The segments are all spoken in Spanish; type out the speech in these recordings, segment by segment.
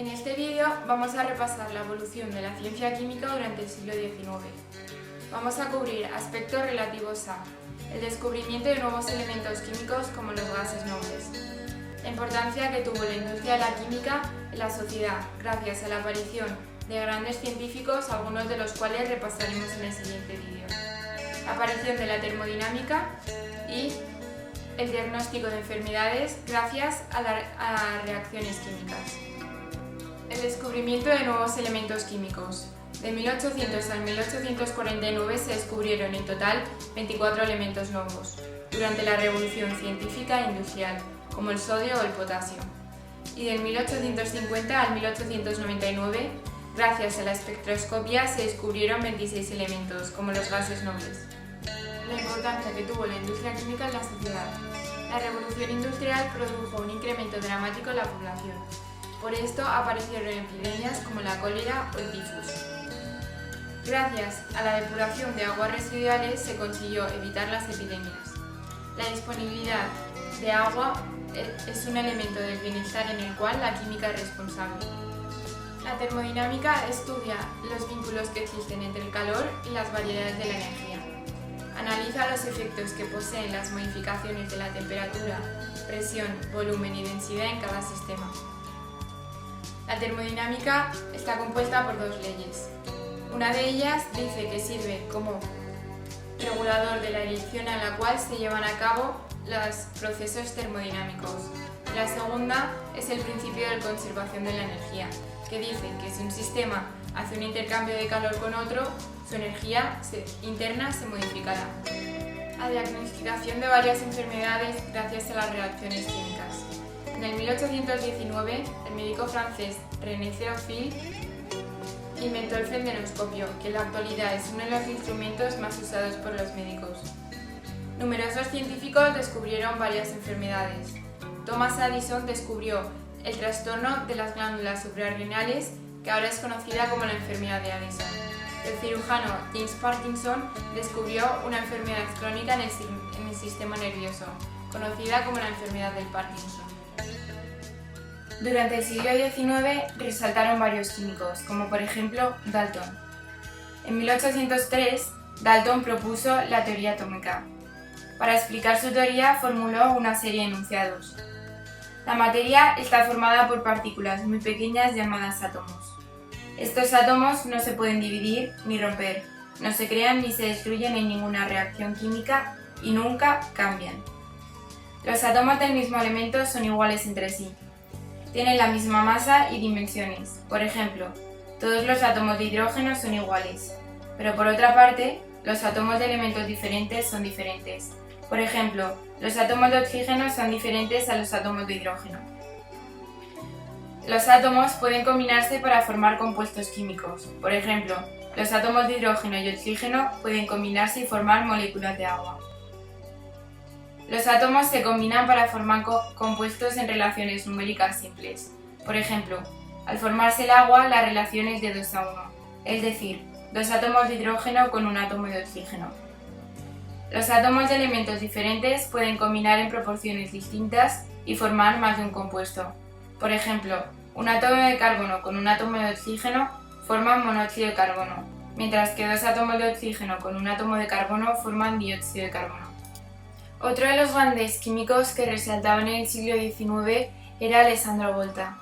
En este vídeo vamos a repasar la evolución de la ciencia química durante el siglo XIX. Vamos a cubrir aspectos relativos a el descubrimiento de nuevos elementos químicos como los gases nobles, la importancia que tuvo la industria de la química en la sociedad gracias a la aparición de grandes científicos, algunos de los cuales repasaremos en el siguiente vídeo, la aparición de la termodinámica y el diagnóstico de enfermedades gracias a reacciones químicas. El descubrimiento de nuevos elementos químicos. De 1800 al 1849 se descubrieron en total 24 elementos nuevos, durante la revolución científica e industrial, como el sodio o el potasio. Y del 1850 al 1899, gracias a la espectroscopia, se descubrieron 26 elementos, como los gases nobles. La importancia que tuvo la industria química en la sociedad. La revolución industrial produjo un incremento dramático en la población. Por esto aparecieron epidemias como la cólera o el tifus. Gracias a la depuración de aguas residuales se consiguió evitar las epidemias. La disponibilidad de agua es un elemento del bienestar en el cual la química es responsable. La termodinámica estudia los vínculos que existen entre el calor y las variedades de la energía. Analiza los efectos que poseen las modificaciones de la temperatura, presión, volumen y densidad en cada sistema. La termodinámica está compuesta por dos leyes. Una de ellas dice que sirve como regulador de la dirección en la cual se llevan a cabo los procesos termodinámicos. La segunda es el principio de conservación de la energía, que dice que si un sistema hace un intercambio de calor con otro, su energía interna se modificará. La diagnosticación de varias enfermedades gracias a las reacciones químicas. En el 1819, el médico francés René Théophile inventó el frendenoscopio, que en la actualidad es uno de los instrumentos más usados por los médicos. Numerosos científicos descubrieron varias enfermedades. Thomas Addison descubrió el trastorno de las glándulas suprarrenales, que ahora es conocida como la enfermedad de Addison. El cirujano James Parkinson descubrió una enfermedad crónica en el sistema nervioso, conocida como la enfermedad del Parkinson. Durante el siglo XIX resaltaron varios químicos, como por ejemplo Dalton. En 1803, Dalton propuso la teoría atómica. Para explicar su teoría formuló una serie de enunciados. La materia está formada por partículas muy pequeñas llamadas átomos. Estos átomos no se pueden dividir ni romper, no se crean ni se destruyen en ninguna reacción química y nunca cambian. Los átomos del mismo elemento son iguales entre sí. Tienen la misma masa y dimensiones. Por ejemplo, todos los átomos de hidrógeno son iguales, pero por otra parte, los átomos de elementos diferentes son diferentes. Por ejemplo, los átomos de oxígeno son diferentes a los átomos de hidrógeno. Los átomos pueden combinarse para formar compuestos químicos. Por ejemplo, los átomos de hidrógeno y oxígeno pueden combinarse y formar moléculas de agua. Los átomos se combinan para formar compuestos en relaciones numéricas simples. Por ejemplo, al formarse el agua, la relación es de 2 a 1, es decir, 2 átomos de hidrógeno con un átomo de oxígeno. Los átomos de elementos diferentes pueden combinar en proporciones distintas y formar más de un compuesto. Por ejemplo, un átomo de carbono con un átomo de oxígeno forman monóxido de carbono, mientras que 2 átomos de oxígeno con un átomo de carbono forman dióxido de carbono. Otro de los grandes químicos que resaltaban en el siglo XIX era Alessandro Volta.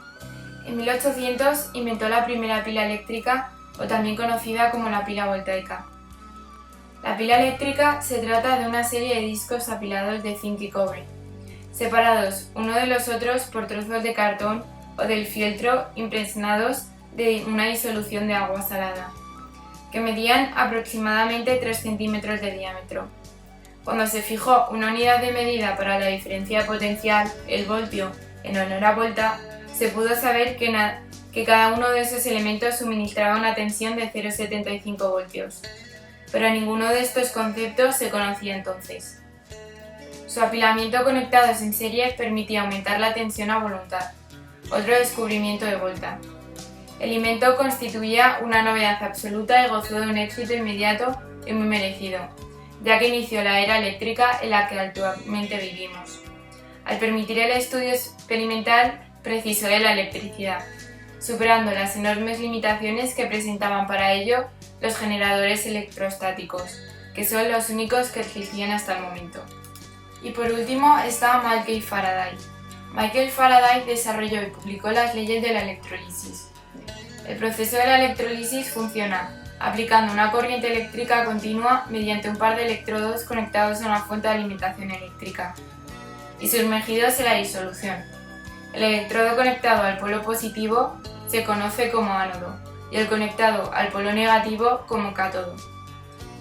En 1800 inventó la primera pila eléctrica, o también conocida como la pila voltaica. La pila eléctrica se trata de una serie de discos apilados de zinc y cobre, separados uno de los otros por trozos de cartón o del fieltro impregnados de una disolución de agua salada, que medían aproximadamente 3 centímetros de diámetro. Cuando se fijó una unidad de medida para la diferencia de potencial, el voltio, en honor a Volta, se pudo saber que cada uno de esos elementos suministraba una tensión de 0,75 voltios. Pero ninguno de estos conceptos se conocía entonces. Su apilamiento conectados en serie permitía aumentar la tensión a voluntad, otro descubrimiento de Volta. El invento constituía una novedad absoluta y gozó de un éxito inmediato y muy merecido, ya que inició la era eléctrica en la que actualmente vivimos. Al permitir el estudio experimental, precisó de la electricidad. superando las enormes limitaciones que presentaban para ello los generadores electrostáticos, que son los únicos que existían hasta el momento. Y por último está Michael Faraday. Michael Faraday desarrolló y publicó las leyes de la electrólisis. El proceso de la electrólisis funciona aplicando una corriente eléctrica continua mediante un par de electrodos conectados a una fuente de alimentación eléctrica y sumergidos en la disolución. El electrodo conectado al polo positivo se conoce como ánodo y el conectado al polo negativo como cátodo.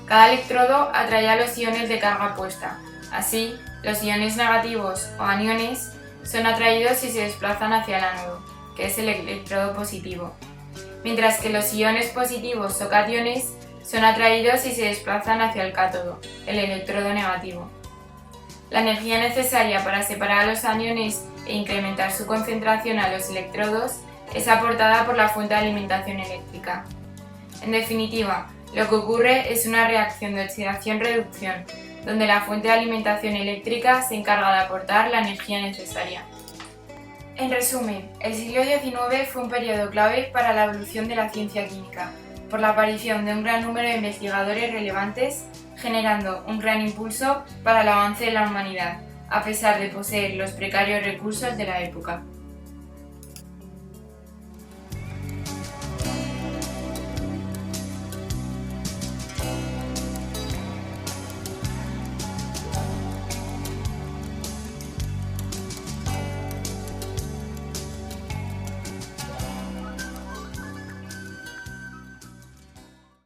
Cada electrodo atrae a los iones de carga opuesta. Así, los iones negativos o aniones son atraídos y se desplazan hacia el ánodo, que es el electrodo positivo, mientras que los iones positivos o cationes son atraídos y se desplazan hacia el cátodo, el electrodo negativo. La energía necesaria para separar a los aniones e incrementar su concentración a los electrodos es aportada por la fuente de alimentación eléctrica. En definitiva, lo que ocurre es una reacción de oxidación-reducción, donde la fuente de alimentación eléctrica se encarga de aportar la energía necesaria. En resumen, el siglo XIX fue un periodo clave para la evolución de la ciencia química, por la aparición de un gran número de investigadores relevantes, generando un gran impulso para el avance de la humanidad, a pesar de poseer los precarios recursos de la época.